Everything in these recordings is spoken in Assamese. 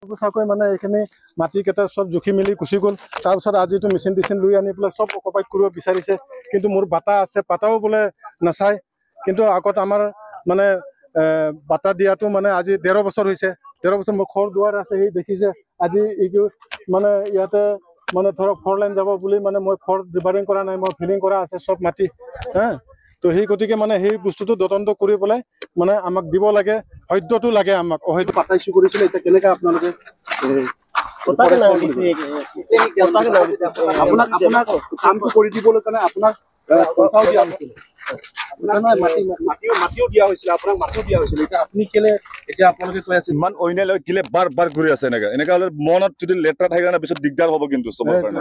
চাকৈ মানে এইখিনি মাটিকেইটা চব জুখি মেলি গুচি গ'ল। তাৰপিছত আজিতো মেচিন টেচিন লৈ আনি পেলাই চব অকুপাইড কৰিব বিচাৰিছে, কিন্তু মোৰ বাটা আছে, বাটাও বোলে নাচায়। কিন্তু আগত আমাৰ মানে বাটা দিয়াটো মানে আজি 13 বছৰ হৈছে। 13 বছৰ মোৰ ঘৰ দুৱাৰ আছে, সেই দেখিছে। আজি এইটো মানে ইয়াতে মানে ধৰক 4 লাইন যাব বুলি মানে মই ঘৰ ৰিপেয়াৰিং কৰা নাই, মই ফিলিং কৰা আছে চব মাটি। তো সেই গতিকে মানে সেই বস্তুটো তদন্ত কৰি পেলাই মানে আমাক দিব লাগে, সত্যটো লাগে আমাক। হয়তো পাতা ইছ্যু কৰিছিলে, এতিয়া কেনেকৈ আপোনালোকে আপোনাক কামটো কৰি দিবলৈ কাৰণে আপোনাক পইচাও দিয়া হৈছিলে, মাটিও দিয়া হৈছিলে, আপোনাক মাটিও দিয়া হৈছিলে। এতিয়া আপুনি কেলে এতিয়া আপোনালোকে কৈ আছে ইমান অন্যায় লৈ কেলে বাৰ বাৰ ঘূৰি আছে এনেকা হলে মনত যদি লেতেৰা থাকে না পিছত দিগদাৰ হ'ব কিন্তু চবৰ কাৰণে।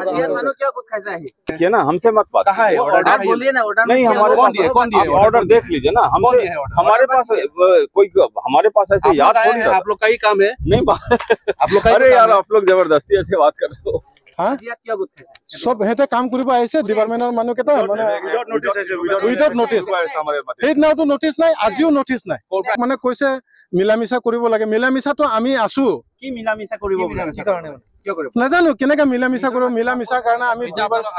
किया ना हमसे मत बात। कहाँ है ऑर्डर? बोलिए ना, ऑर्डर नहीं हमारे पास कौन दिए ऑर्डर देख लीजिए ना। हमसे हमारे पास कोई हमारे पास ऐसे याद थोड़ी आप लोग का ही काम है। नहीं आप लोग का अरे यार आप लोग जबरदस्ती ऐसे बात कर रहे हो। সব সিহঁতে কাম কৰিব আহিছে ডিপাৰ্টমেণ্টৰ মানুহকেইটা মানে উইদাউট নটিচ। সেইদিনাওতো নটিচ নাই, আজিও নটিচ নাই। মানে কৈছে মিলামিছা কৰিব লাগে। মিলামিছাটো আমি আছো, কি মিলামিছা কৰিব কি কাৰণে কিয় কৰিব নাজানো কেনেকে মিলামিছা কৰো। মিলামিছাৰ কাৰণে আমি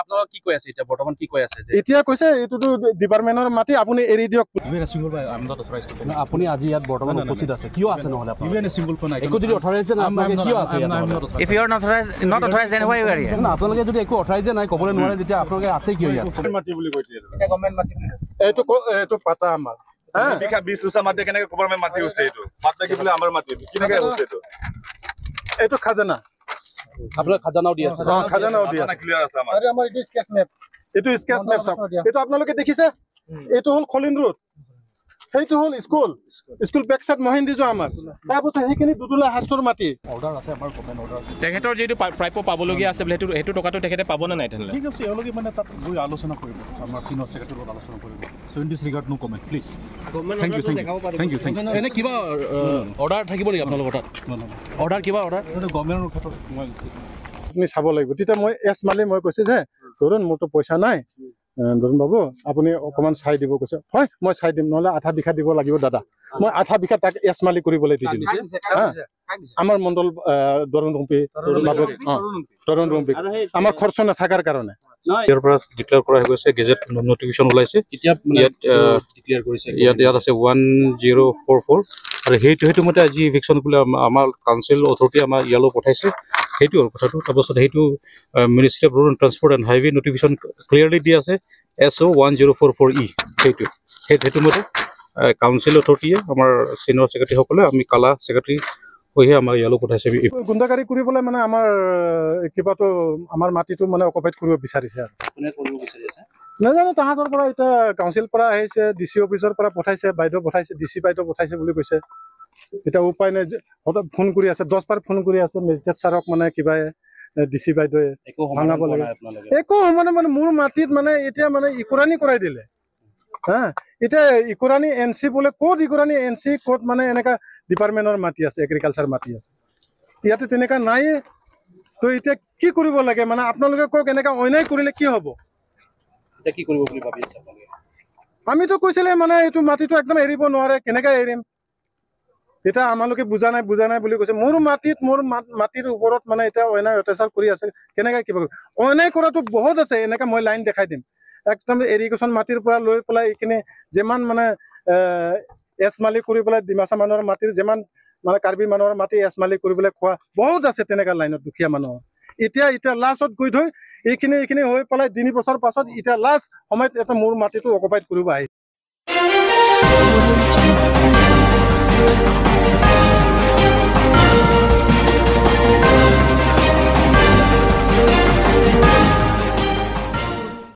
আপোনালোক কি কৈ আছে এতিয়া বৰ্তমান কি কৈ আছে যে এতিয়া কৈছে এইটোতো ডিপাৰ্টমেণ্টৰ মাটি, আপুনি এৰি দিয়ক। আপুনি আজি ইয়াত বৰ্তমান উপস্থিত আছে, কিয় আছে নহলে আপুনি? একো যদি অথৰাইজে নাই আপোনালোকে কিয় আছে? If you are not authorized, then why you are here? না আপোনালোকে যদি একো অথৰাইজে নাই ক'বলৈ নোৱাৰে, তেতিয়া আপোনালোকে আছে কিয় ইয়াত? মাটি বুলি কৈছে এটা গভৰ্ণমেণ্ট মাটি এইটো পাতা আমাৰ। বিঘা 20 লোচা মাটি কেনেকে গভৰ্ণমেণ্ট মাটি হৈছে? এইটো মাত লাগি বোলে আমাৰ মাটি কেনেকে হৈছে? এইটো খাজানা, আপোনালোকে খাজানাও দি আছে। খাজানাও দিয়া ক্লিয়াৰ আছে আমাৰ। আৰু আমাৰ এইটো স্কেচ মেপ, এইটো স্কেচ মেপ চাওক। এইটো আপোনালোকে দেখিছে, এইটো হ'ল খলিন ৰোড, সেইটো হ'ল স্কুল বেক চাইড মহিন্দিজো আমাৰ। তাৰপিছত সেইখিনি দুদুলা হাষ্টৰ মাটি। অৰ্ডাৰ আছে আমাৰ গভৰ্ণমেণ্ট অৰ্ডাৰ আছে। তেখেতৰ যিটো প্ৰাপ্য পাবলগীয়া আছে বোলে সেইটো টকাটো তেখেতে পাব নে নাই তেনেহ'লে? ঠিক আছে, এওঁলোকে মানে তাত গৈ আলোচনা কৰিব, আমাৰ চিনিয়ৰ ছেক্ৰেটাৰীৰ লগত আলোচনা কৰিব। So in this regard no comment please. Thank you. এনে কিবা অৰ্ডাৰ থাকিব নেকি আপোনালোকৰ তাত? অৰ্ডাৰ কিবা অৰ্ডাৰ গভৰ্ণমেণ্টৰ ক্ষেত্ৰত মই আপুনি চাব লাগিব। তেতিয়া মই মালি মই কৈছে যে ধৰুন মোৰতো পইচা নাই, ধৰুন বাবু আপুনি অকণমান চাই দিব। কৈছে হয় মই চাই দিম, নহ'লে আধা বিঘা দিব লাগিব দাদা। মই আধা বিঘা তাক মালি কৰিবলৈ দি দিলোঁ। আমাৰ মণ্ডল তৰুণ ৰুম্পী আমাৰ খৰচ নাথাকাৰ কাৰণে ইয়াৰ পৰা ডিক্লেয়াৰ কৰা হৈ গৈছে। গেজেট নটিফিকেশ্যন ওলাইছে। ইয়াত আছে 1044 আৰু সেইটো মতে আজি ইভিকশ্যন বোলে আমাৰ কাউন্সিল অথৰিটি আমাৰ ইয়ালৈ পঠাইছে। সেইটো আৰু কথাটো। তাৰপাছত সেইটো ministry of road and transport and highway notification clearly দি আছে SO 1044E। সেইটো মতে কাউন্সিল অথৰিটিয়ে আমাৰ চিনিয়ৰ ছেক্ৰেটাৰীসকলে আমি কালা ছেক্ৰেটাৰী হৈহে আমাৰ ইয়ালৈ পঠাইছে। গুণ্ডাগাৰী কৰিবলৈ মানে আমাৰ কিবাটো আমাৰ মাটিটো মানে অকুপাইড কৰিব বিচাৰিছে আৰু নাজানো তাহাঁতৰ পৰা। এতিয়া কাউন্সিল পৰা আহিছে, DC অফিচৰ পৰা পঠাইছে, বাইদেউ পঠাইছে, DC বাইদেউ পঠাইছে বুলি কৈছে। এতিয়া উপায় নাই, ফোন কৰি আছে, 10 বাৰ ফোন কৰি আছে মেজিষ্ট্ৰেট ছাৰক, মানে কিবা DC বাইদেৱে ভাঙাব লাগে। একো সমানে মানে মোৰ মাটিত মানে এতিয়া মানে ইকুৰানি কৰাই দিলে। এতিয়া ইকুৰানি NC বোলে ক'ত ইকুৰানি NC ক'ত মানে এনেকা ডিপাৰ্টমেণ্টৰ মাটি আছে, এগ্ৰিকালচাৰ মাটি আছে, ইয়াতে তেনেকা নাই। তো এতিয়া কি কৰিব লাগে মানে আপোনালোকে কওক, এনেকা অন্যায় কৰিলে কি হ'ব? এতিয়া কি কৰিব বুলি ভাবি আছে আপোনালোকে? আমিতো কৈছিলে মানে এইটো মাটিটো একদম এৰিব নোৱাৰে, কেনেকৈ এৰিম? এতিয়া আমালোকে বুজা নাই বুলি কৈছে। মোৰ মাটিৰ ওপৰত মানে এতিয়া অন্যায় অত্যাচাৰ কৰি আছে, কেনেকৈ কিবা কৰিব? অন্যায় কৰাটো বহুত আছে, এনেকৈ মই লাইন দেখাই দিম। একদম এৰিগেশ্যন মাটিৰ পৰা লৈ পেলাই এইখিনি যিমান মানে মালি কৰি পেলাই ডিমাচা মানুহৰ মাটিৰ যিমান মানে কাৰ্বি মানুহৰ মাটি মালি কৰি পেলাই খোৱা বহুত আছে তেনেকুৱা লাইনত দুখীয়া মানুহৰ। এতিয়া লাষ্টত গৈ থৈ এইখিনি হৈ পেলাই 3 বছৰ পাছত এতিয়া লাষ্ট সময়ত এটা মোৰ মাটিটো অকুপাইড কৰিব আহিছে।